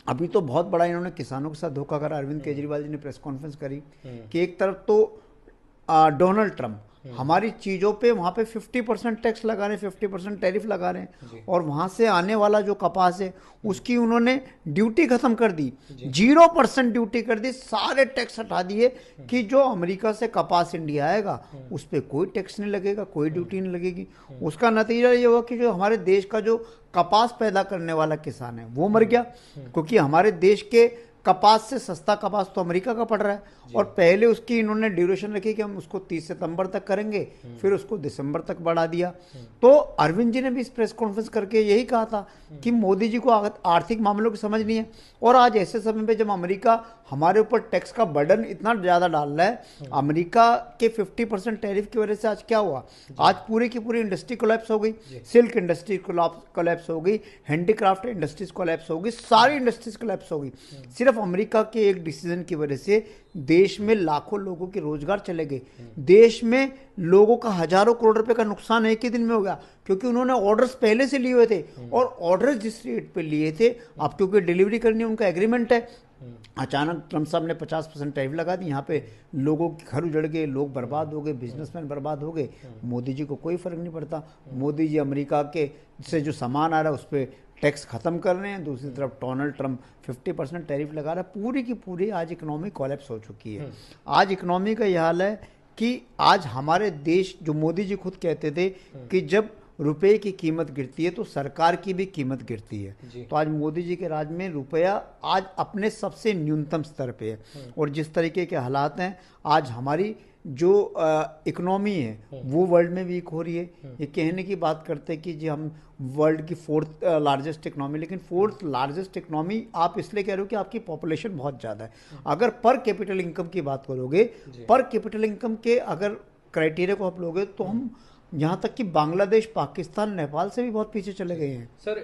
अभी तो बहुत बड़ा इन्होंने किसानों के साथ धोखा करा। अरविंद केजरीवाल जी ने प्रेस कॉन्फ्रेंस करी कि एक तरफ तो डोनाल्ड ट्रंप हमारी चीज़ों पे वहाँ पे 50% टैक्स लगा रहे हैं, 50% टैरिफ लगा रहे हैं, जी। और वहाँ से आने वाला जो कपास है उसकी उन्होंने ड्यूटी खत्म कर दी, जी। 0% ड्यूटी कर दी, सारे टैक्स हटा दिए कि जो अमेरिका से कपास इंडिया आएगा उस पर कोई टैक्स नहीं लगेगा, कोई ड्यूटी नहीं लगेगी। उसका नतीजा ये हुआ कि जो हमारे देश का जो कपास पैदा करने वाला किसान है वो मर गया, क्योंकि हमारे देश के कपास से सस्ता कपास तो अमेरिका का पड़ रहा है। और पहले उसकी इन्होंने ड्यूरेशन रखी कि हम उसको 30 सितंबर तक करेंगे, फिर उसको दिसंबर तक बढ़ा दिया। तो अरविंद जी ने भी इस प्रेस कॉन्फ्रेंस करके यही कहा था कि मोदी जी को आर्थिक मामलों की समझ नहीं है। और आज ऐसे समय पे जब अमेरिका हमारे ऊपर टैक्स का बर्डन इतना ज़्यादा डाल रहा है, अमेरिका के 50% टैरिफ की वजह से आज क्या हुआ, आज पूरी की पूरी इंडस्ट्री कोलैप्स हो गई, सिल्क इंडस्ट्री कोलैप्स हो गई, हैंडीक्राफ्ट इंडस्ट्रीज कोलैप्स हो गई, सारी इंडस्ट्रीज कोलैप्स हो गई। सिर्फ अमेरिका के एक डिसीजन की वजह से देश में लाखों लोगों के रोजगार चले गए, देश में लोगों का हजारों करोड़ रुपए का नुकसान एक ही दिन में हो गया, क्योंकि उन्होंने ऑर्डर्स पहले से लिए हुए थे, और ऑर्डर्स जिस रेट पे लिए थे, अब क्योंकि डिलीवरी करनी उनका एग्रीमेंट है, अचानक ट्रंप साहब ने 50% टैरिफ लगा दी, यहाँ पे लोगों के घर उजड़ गए, लोग बर्बाद हो गए, बिजनेसमैन बर्बाद हो गए। मोदी जी को कोई फर्क नहीं पड़ता। मोदी जी अमेरिका के से जो सामान आ रहा है उस पर टैक्स खत्म कर रहे हैं, दूसरी तरफ डोनाल्ड ट्रंप 50% टैरिफ लगा रहा है। पूरी की पूरी आज इकोनॉमी कोलैप्स हो चुकी है। आज इकोनॉमी का यह हाल है कि आज हमारे देश, जो मोदी जी खुद कहते थे कि जब रुपए की कीमत गिरती है तो सरकार की भी कीमत गिरती है, तो आज मोदी जी के राज में रुपया आज अपने सबसे न्यूनतम स्तर पे है। और जिस तरीके के हालात हैं आज, हमारी जो इकोनॉमी है वो वर्ल्ड में वीक हो रही है। ये कहने की बात करते हैं कि जी हम वर्ल्ड की 4th लार्जेस्ट इकोनॉमी, लेकिन 4th लार्जेस्ट इकोनॉमी आप इसलिए कह रहे हो कि आपकी पॉपुलेशन बहुत ज़्यादा है। अगर पर कैपिटल इनकम की बात करोगे, पर कैपिटल इनकम के अगर क्राइटेरिया को आप लोगे तो हम यहाँ तक कि बांग्लादेश, पाकिस्तान, नेपाल से भी बहुत पीछे चले गए हैं। सर